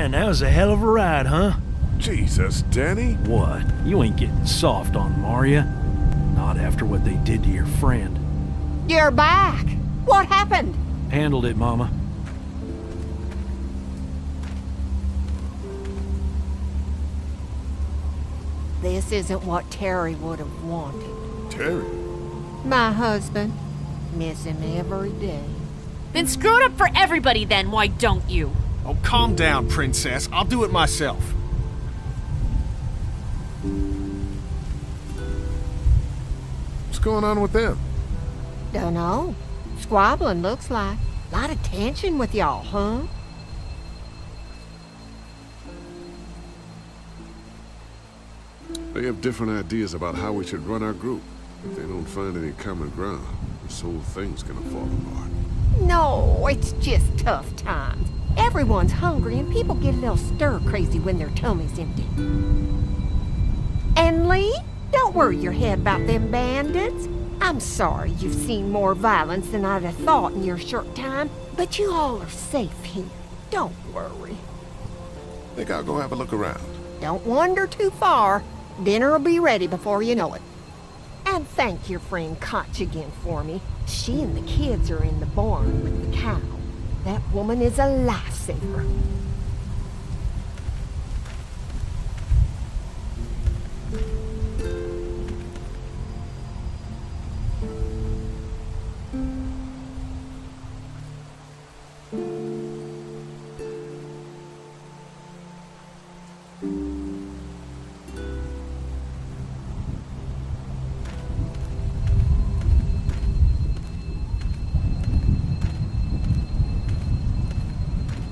Man, that was a hell of a ride, huh? Jesus, Danny. What? You ain't getting soft on Maria. Not after what they did to your friend. You're back! What happened? Handled it, Mama. This isn't what Terry would have wanted. Terry? My husband. Miss him every day. Then screw it up for everybody then, why don't you? Oh, calm down, princess. I'll do it myself. What's going on with them? Dunno. Squabbling, looks like. Lot of tension with y'all, huh? They have different ideas about how we should run our group. If they don't find any common ground, this whole thing's gonna fall apart. No, it's just tough times. Everyone's hungry and people get a little stir-crazy when their tummy's empty. And Lee, don't worry your head about them bandits. I'm sorry you've seen more violence than I'd have thought in your short time, but you all are safe here. Don't worry. Think I'll go have a look around. Don't wander too far. Dinner'll be ready before you know it. And thank your friend Koch again for me. She and the kids are in the barn with the cow. That woman is a lifesaver.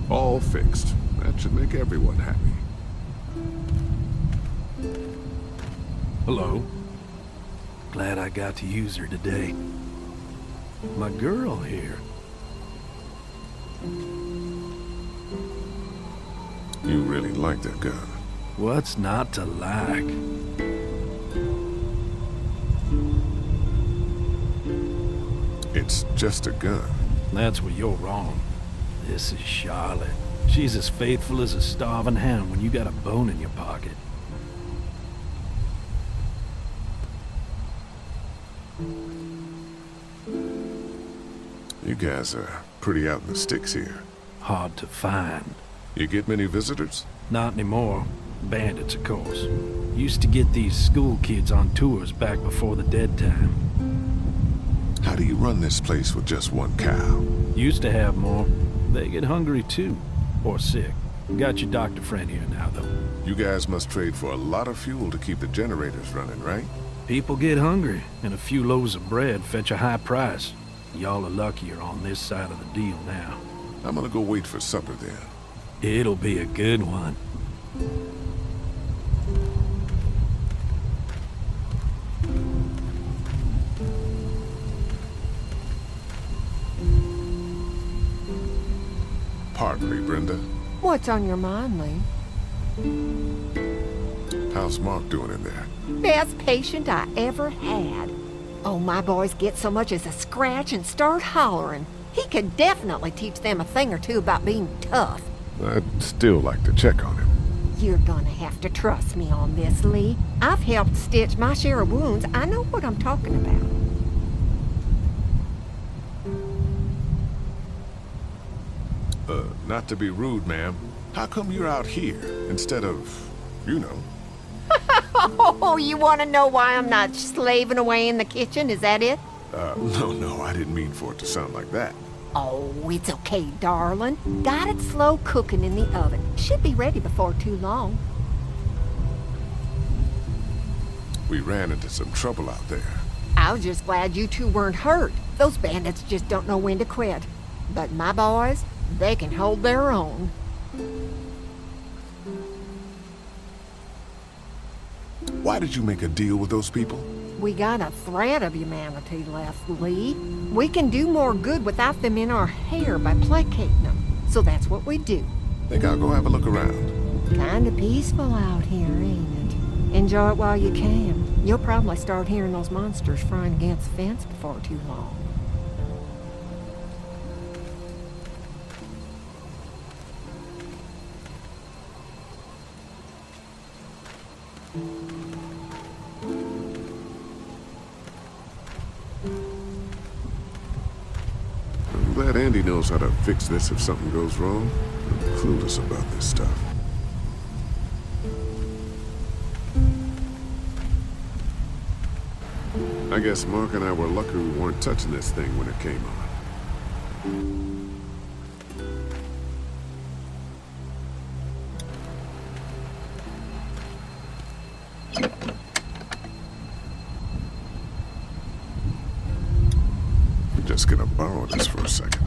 All fixed. That should make everyone happy. Hello. Glad I got to use her today. My girl here. You really like that gun. What's not to like? It's just a gun. That's where you're wrong. This is Charlotte. She's as faithful as a starving hound when you got a bone in your pocket. You guys are pretty out in the sticks here. Hard to find. You get many visitors? Not anymore. Bandits, of course. Used to get these school kids on tours back before the dead time. How do you run this place with just one cow? Used to have more. They get hungry too. Or sick. Got your doctor friend here now, though. You guys must trade for a lot of fuel to keep the generators running, right? People get hungry, and a few loaves of bread fetch a high price. Y'all are luckier on this side of the deal now. I'm gonna go wait for supper then. It'll be a good one. Pardon me, Brenda. What's on your mind, Lee? How's Mark doing in there? Best patient I ever had. Oh, my boys get so much as a scratch and start hollering. He could definitely teach them a thing or two about being tough. I'd still like to check on him. You're gonna have to trust me on this, Lee. I've helped stitch my share of wounds. I know what I'm talking about. Not to be rude, ma'am. How come you're out here instead of, you know? Oh, you want to know why I'm not slaving away in the kitchen? Is that it? No, I didn't mean for it to sound like that. Oh, it's okay, darling. Got it slow cooking in the oven. Should be ready before too long. We ran into some trouble out there. I was just glad you two weren't hurt. Those bandits just don't know when to quit. But my boys, they can hold their own. Why did you make a deal with those people? We got a thread of humanity left, Lee. We can do more good without them in our hair by placating them. So that's what we do. Think I'll go have a look around. Kinda peaceful out here, ain't it? Enjoy it while you can. You'll probably start hearing those monsters frying against the fence before too long. bet Andy knows how to fix this if something goes wrong. I'm clueless about this stuff. I guess Mark and I were lucky we weren't touching this thing when it came on. Just gonna borrow this for a second.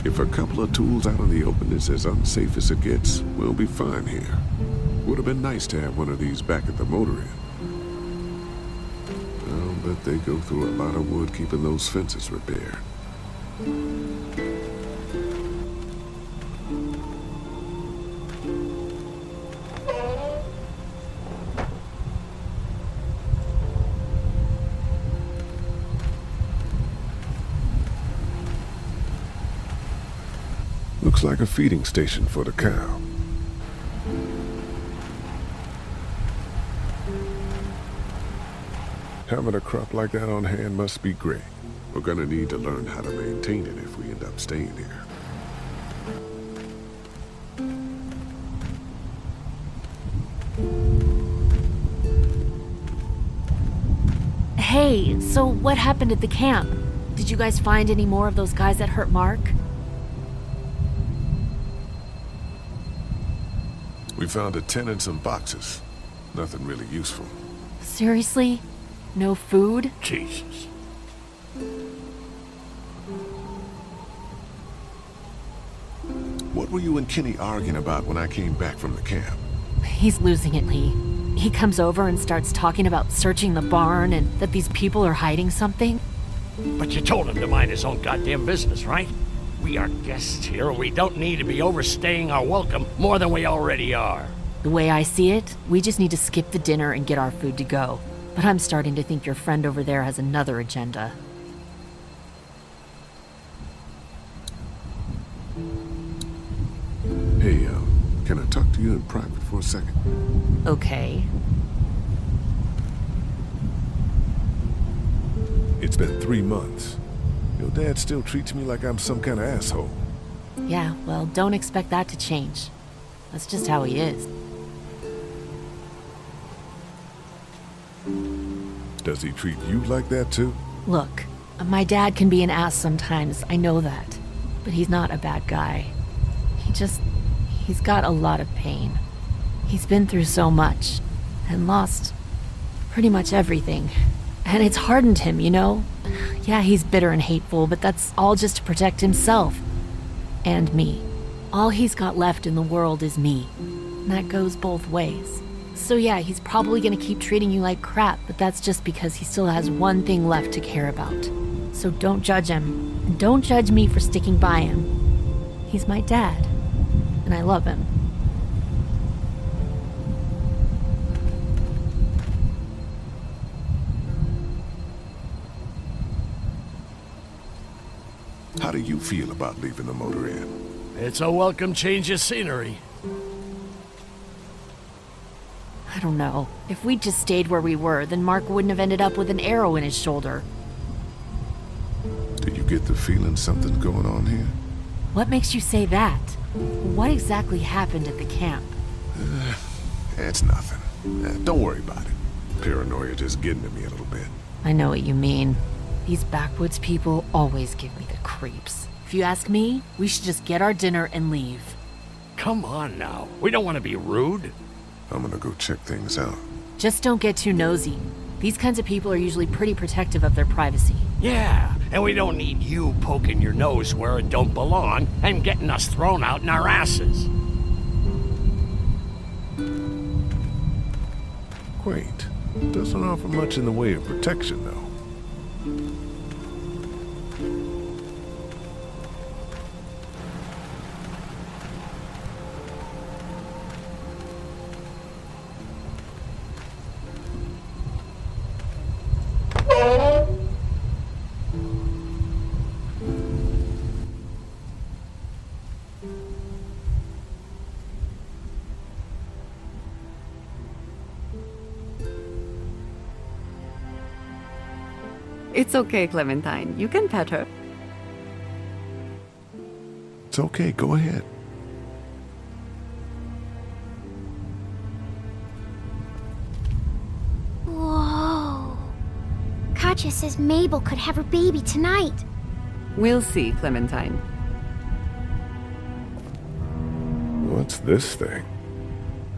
If a couple of tools out in the open is as unsafe as it gets, we'll be fine here. Would have been nice to have one of these back at the motor inn. I'll bet they go through a lot of wood keeping those fences repaired. Looks like a feeding station for the cow. Having a crop like that on hand must be great. We're gonna need to learn how to maintain it if we end up staying here. Hey, so what happened at the camp? Did you guys find any more of those guys that hurt Mark? We found a tent and some boxes. Nothing really useful. Seriously? No food? Jesus. What were you and Kenny arguing about when I came back from the camp? He's losing it, Lee. He comes over and starts talking about searching the barn and that these people are hiding something. But you told him to mind his own goddamn business, right? We are guests here. We don't need to be overstaying our welcome more than we already are. The way I see it, we just need to skip the dinner and get our food to go. But I'm starting to think your friend over there has another agenda. Hey, can I talk to you in private for a second? Okay. It's been 3 months. Your dad still treats me like I'm some kind of asshole. Yeah, well, don't expect that to change. That's just how he is. Does he treat you like that too? Look, my dad can be an ass sometimes, I know that. But he's not a bad guy. He's got a lot of pain. He's been through so much, and lost pretty much everything. And it's hardened him, you know? Yeah, he's bitter and hateful, but that's all just to protect himself. And me. All he's got left in the world is me. And that goes both ways. So yeah, he's probably gonna keep treating you like crap, but that's just because he still has one thing left to care about. So don't judge him. And don't judge me for sticking by him. He's my dad. And I love him. How do you feel about leaving the motor inn? It's a welcome change of scenery. I don't know. If we'd just stayed where we were, then Mark wouldn't have ended up with an arrow in his shoulder. Do you get the feeling something's going on here? What makes you say that? What exactly happened at the camp? It's nothing. Don't worry about it. Paranoia just getting to me a little bit. I know what you mean. These backwoods people always give me the creeps. If you ask me, we should just get our dinner and leave. Come on now. We don't want to be rude. I'm gonna go check things out. Just don't get too nosy. These kinds of people are usually pretty protective of their privacy. Yeah, and we don't need you poking your nose where it don't belong and getting us thrown out in our asses. Quaint. Doesn't offer much in the way of protection, though. It's okay, Clementine. You can pet her. It's okay, go ahead. Whoa. Katya says Mabel could have her baby tonight. We'll see, Clementine. What's this thing?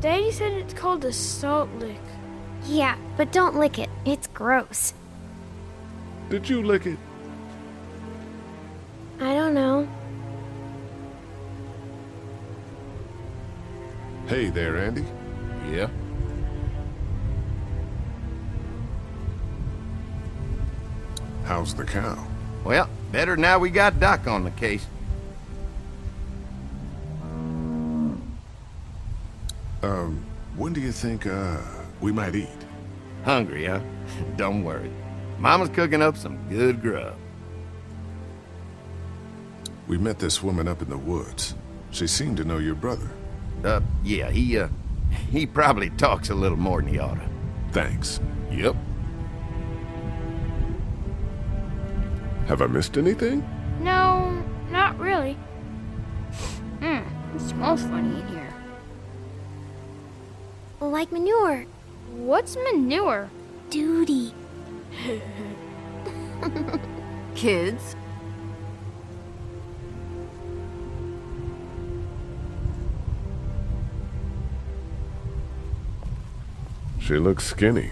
Daddy said it's called a salt lick. Yeah, but don't lick it. It's gross. Did you lick it? I don't know. Hey there, Andy. Yeah? How's the cow? Well, better now we got Doc on the case. When do you think, we might eat? Hungry, huh? Don't worry. Mama's cooking up some good grub. We met this woman up in the woods. She seemed to know your brother. Yeah, he probably talks a little more than he oughta. Thanks. Yep. Have I missed anything? No, not really. It smells funny in here. Like manure. What's manure? Duty. Kids? She looks skinny.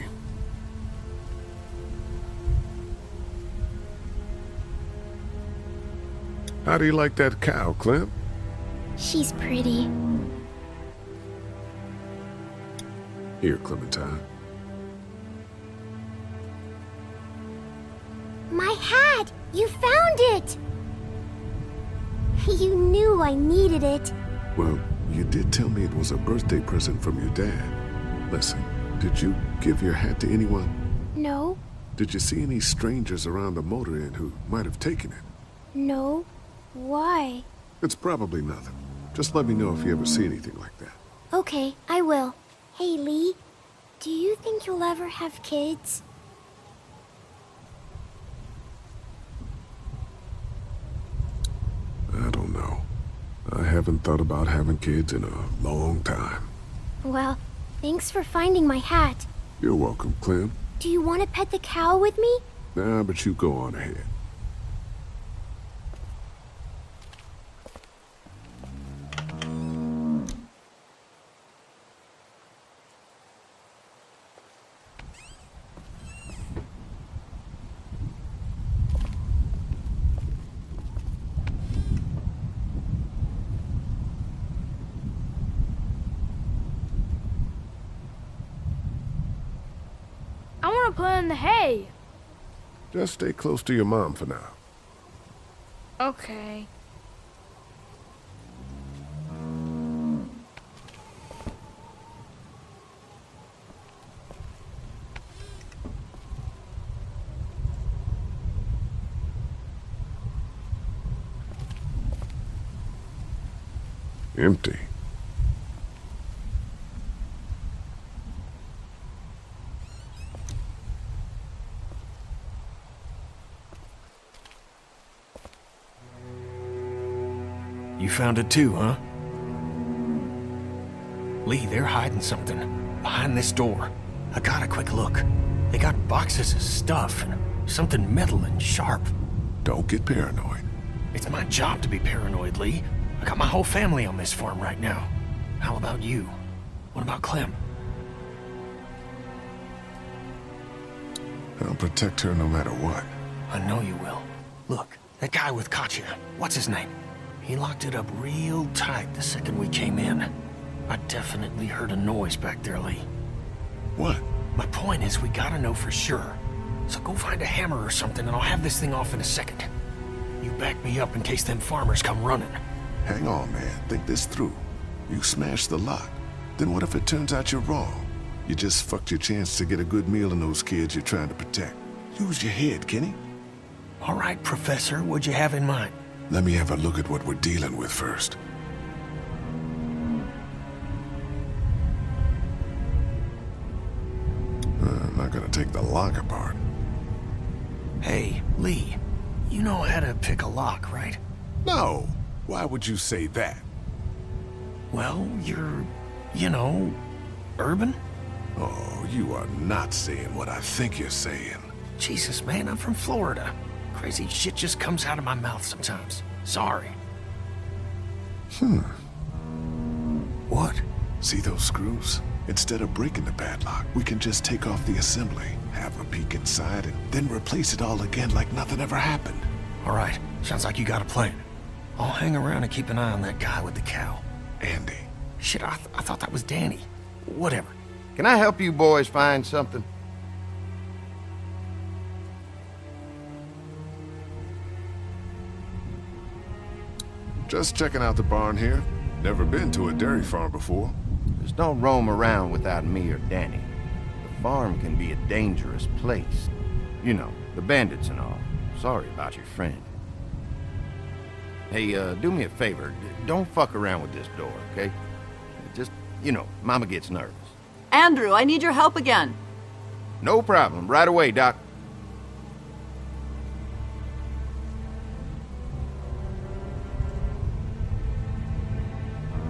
How do you like that cow, Clem? She's pretty. Here, Clementine. My hat! You found it! You knew I needed it. Well, you did tell me it was a birthday present from your dad. Listen, did you give your hat to anyone? No, Did you see any strangers around the motor inn who might have taken it? no. Why? It's probably nothing. Just let me know if you ever see anything like that. Okay, I will. Hey, Lee. Do you think you'll ever have kids? I don't know. I haven't thought about having kids in a long time. Well, thanks for finding my hat. You're welcome, Clem. Do you want to pet the cow with me? Nah, but you go on ahead. I want to play in the hay. Just stay close to your mom for now. Okay. Empty. You found it too, huh? Lee, they're hiding something behind this door. I got a quick look. They got boxes of stuff and something metal and sharp. Don't get paranoid. It's my job to be paranoid, Lee. I got my whole family on this farm right now. How about you? What about Clem? I'll protect her no matter what. I know you will. Look, that guy with Katya, what's his name? He locked it up real tight the second we came in. I definitely heard a noise back there, Lee. What? My point is we gotta know for sure. So go find a hammer or something and I'll have this thing off in a second. You back me up in case them farmers come running. Hang on, man. Think this through. You smashed the lock. Then what if it turns out you're wrong? You just fucked your chance to get a good meal in those kids you're trying to protect. Use your head, Kenny. All right, Professor, what'd you have in mind? Let me have a look at what we're dealing with first. I'm not gonna take the lock apart. Hey, Lee, you know how to pick a lock, right? No. Why would you say that? Well, you're, you know, urban? Oh, you are not saying what I think you're saying. Jesus, man, I'm from Florida. Crazy shit just comes out of my mouth sometimes. Sorry. What? See those screws? Instead of breaking the padlock, we can just take off the assembly, have a peek inside, and then replace it all again like nothing ever happened. All right, sounds like you got a plan. I'll hang around and keep an eye on that guy with the cow. Andy. Shit, I thought that was Danny. Whatever. Can I help you boys find something? Just checking out the barn here. Never been to a dairy farm before. Just don't roam around without me or Danny. The farm can be a dangerous place. You know, the bandits and all. Sorry about your friend. Hey, do me a favor. Don't fuck around with this door, okay? Just, you know, Mama gets nervous. Andrew, I need your help again. No problem. Right away, Doc.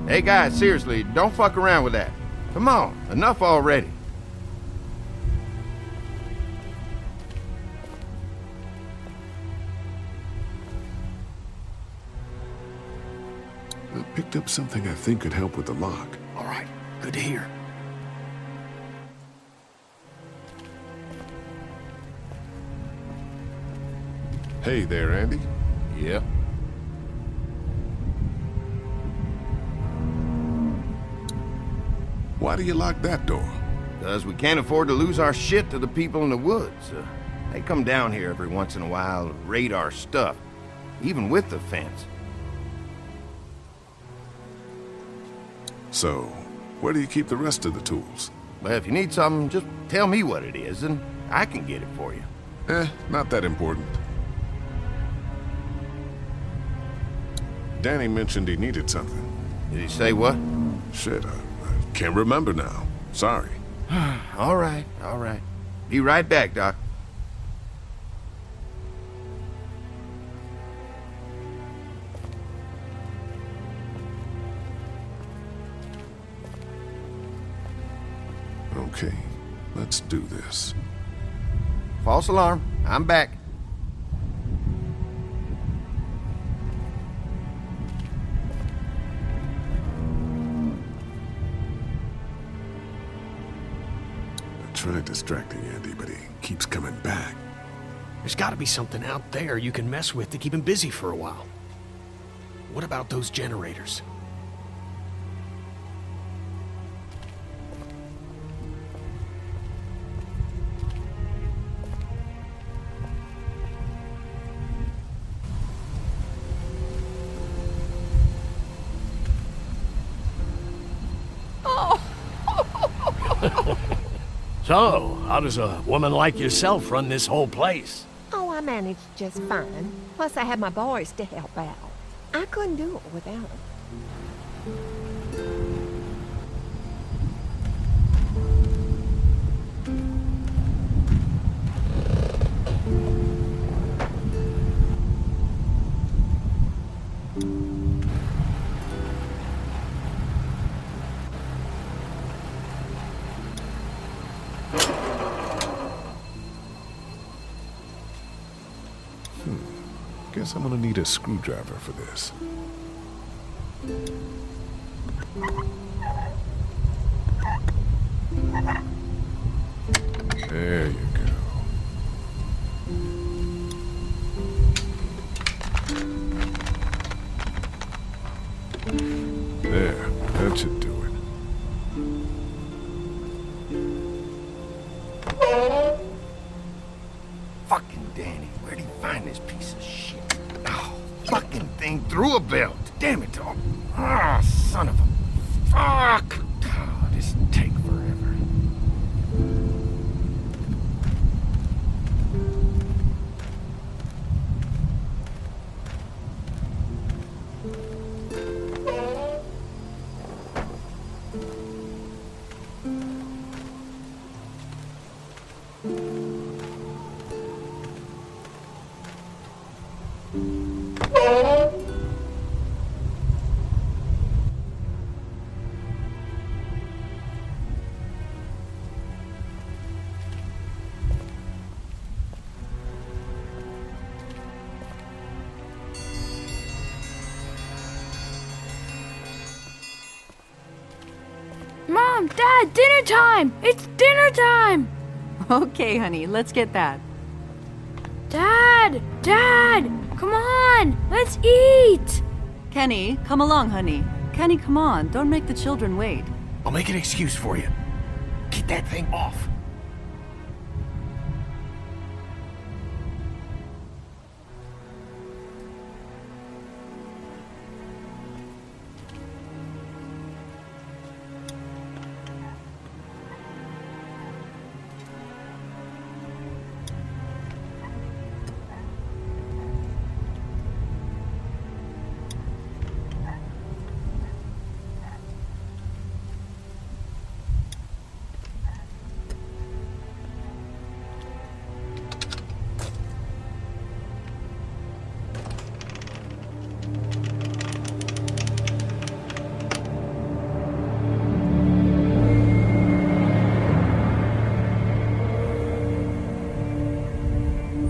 Hey, guys, seriously, don't fuck around with that. Come on, enough already. I picked up something I think could help with the lock. All right, good to hear. Hey there, Andy. Yeah. Why do you lock that door? Because we can't afford to lose our shit to the people in the woods. They come down here every once in a while to raid our stuff, even with the fence. So, where do you keep the rest of the tools? But if you need something, just tell me what it is, and I can get it for you. Not that important. Danny mentioned he needed something. Did he say what? Shit, I can't remember now. Sorry. All right, all right. Be right back, Doc. Okay, let's do this. False alarm. I'm back. I tried distracting Andy, but he keeps coming back. There's got to be something out there you can mess with to keep him busy for a while. What about those generators? So, how does a woman like yourself run this whole place? Oh, I managed just fine. Plus, I had my boys to help out. I couldn't do it without them. Guess I'm gonna need a screwdriver for this. There you go. There, that should do it. Fucking Danny, where'd he find this piece of shit? Oh, fucking thing through a belt. Damn it, dog. Ah, son of a... Fuck! Oh, this take forever. Mom, Dad, dinner time! It's dinner time! Okay, honey, let's get that. Dad! Dad! Come on! Let's eat! Kenny, come along, honey. Kenny, come on. Don't make the children wait. I'll make an excuse for you. Get that thing off.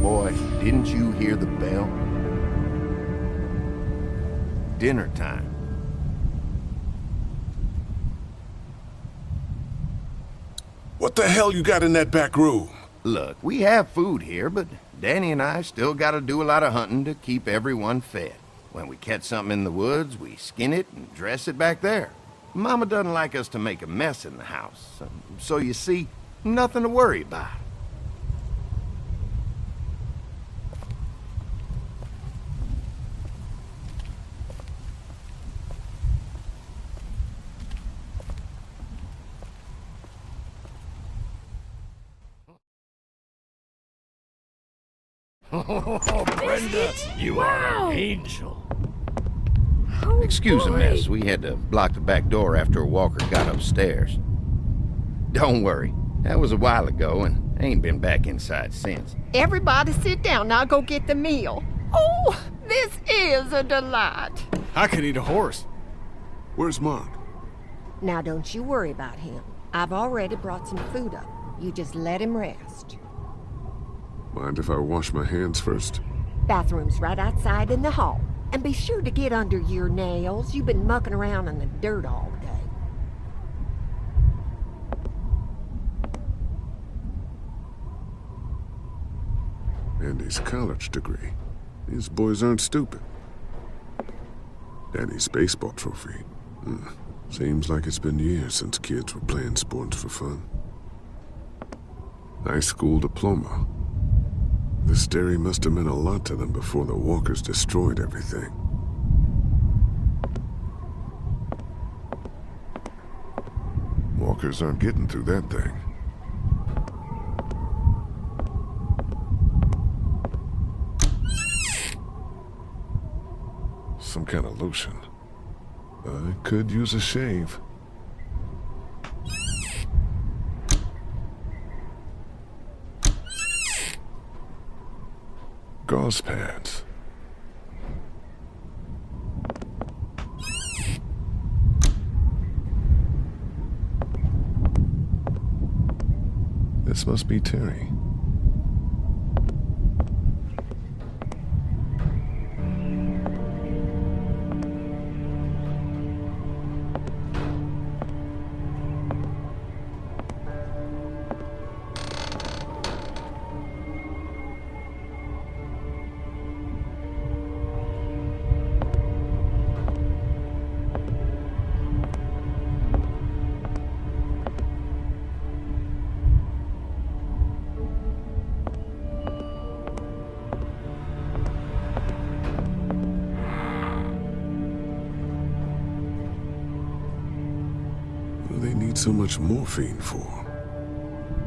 Boy, didn't you hear the bell? Dinner time. What the hell you got in that back room? Look, we have food here, but Danny and I still gotta do a lot of hunting to keep everyone fed. When we catch something in the woods, we skin it and dress it back there. Mama doesn't like us to make a mess in the house, so you see, nothing to worry about. Oh, Brenda, you are an angel. Oh, Excuse the boy. mess. We had to block the back door after Walker got upstairs. Don't worry. That was a while ago, and I ain't been back inside since. Everybody sit down. I'll go get the meal. Oh, this is a delight. I could eat a horse. Where's Mark? Now don't you worry about him. I've already brought some food up. You just let him rest. Mind if I wash my hands first? Bathroom's right outside in the hall. And be sure to get under your nails. You've been mucking around in the dirt all day. And his college degree. These boys aren't stupid. Danny's baseball trophy. Seems like it's been years since kids were playing sports for fun. High school diploma. This dairy must have meant a lot to them before the Walkers destroyed everything. Walkers aren't getting through that thing. Some kind of lotion. I could use a shave. Gauze pads. This must be Terry. What do they need so much morphine for?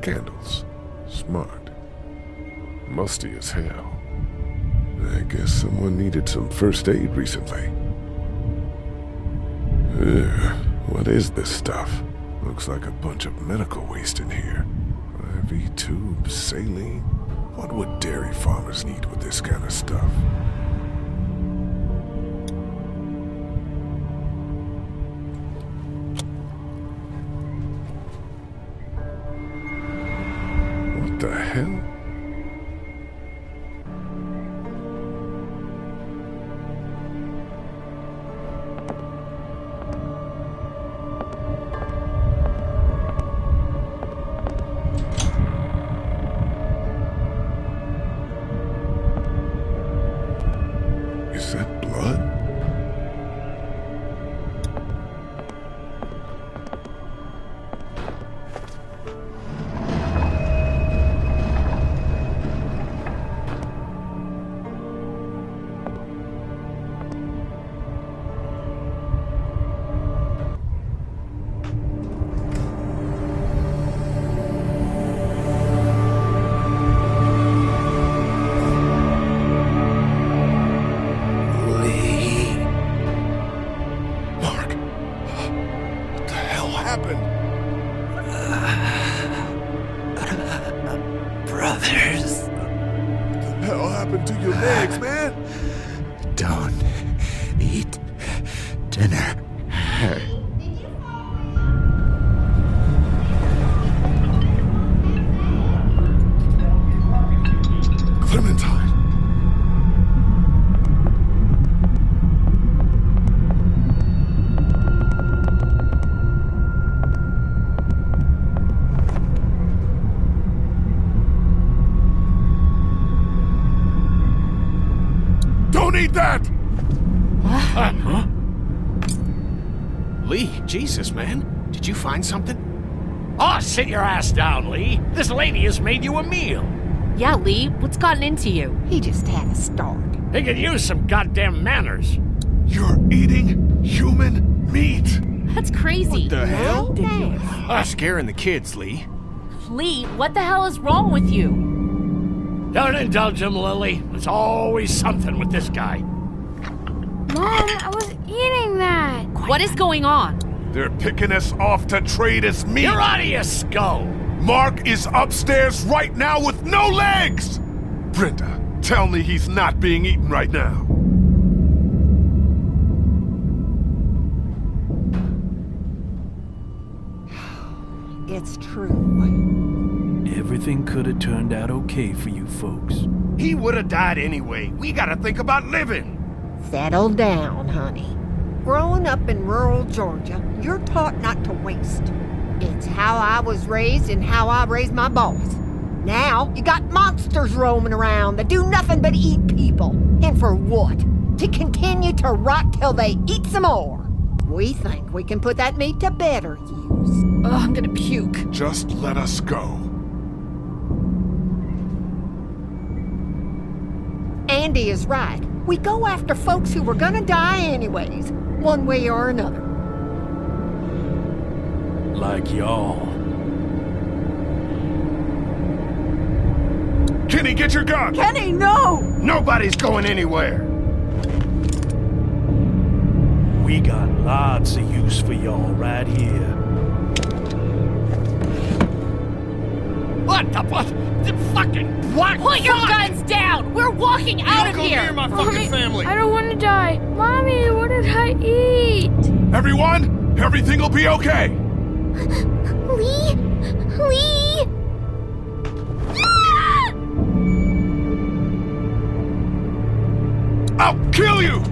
Candles. Smart. Musty as hell. I guess someone needed some first aid recently. Ugh, what is this stuff? Looks like a bunch of medical waste in here. IV tubes, saline. What would dairy farmers need with this kind of stuff? What the hell? happened? Brothers. What the hell happened to your legs, man? Don't eat dinner. Clementine. Don't eat that! Huh? Lee, Jesus, man. Did you find something? Oh, sit your ass down, Lee. This lady has made you a meal. Yeah, Lee, what's gotten into you? He just had a start. He could use some goddamn manners. You're eating human meat! That's crazy. What the hell? Ridiculous. You're scaring the kids, Lee. Lee, what the hell is wrong with you? Don't indulge him, Lily. There's always something with this guy. Mom, I was eating that. What is going on? They're picking us off to trade as meat! You're out of your skull. Mark is upstairs right now with no legs! Brenda, tell me he's not being eaten right now. It's true. Everything could have turned out okay for you folks. He would have died anyway. We gotta think about living. Settle down, honey. Growing up in rural Georgia, you're taught not to waste. It's how I was raised and how I raised my boys. Now, you got monsters roaming around that do nothing but eat people. And for what? To continue to rot till they eat some more. We think we can put that meat to better use. Oh, I'm gonna puke. Just let us go. Andy is right. We go after folks who were gonna die anyways, one way or another. Like y'all. Kenny, get your gun! Kenny, no! Nobody's going anywhere. We got lots of use for y'all right here. What the fucking what? Put your guns down! We're walking out of here! Mommy, I don't want to die. Mommy, what did I eat? Everyone, everything will be okay! Lee? Lee? I'll kill you!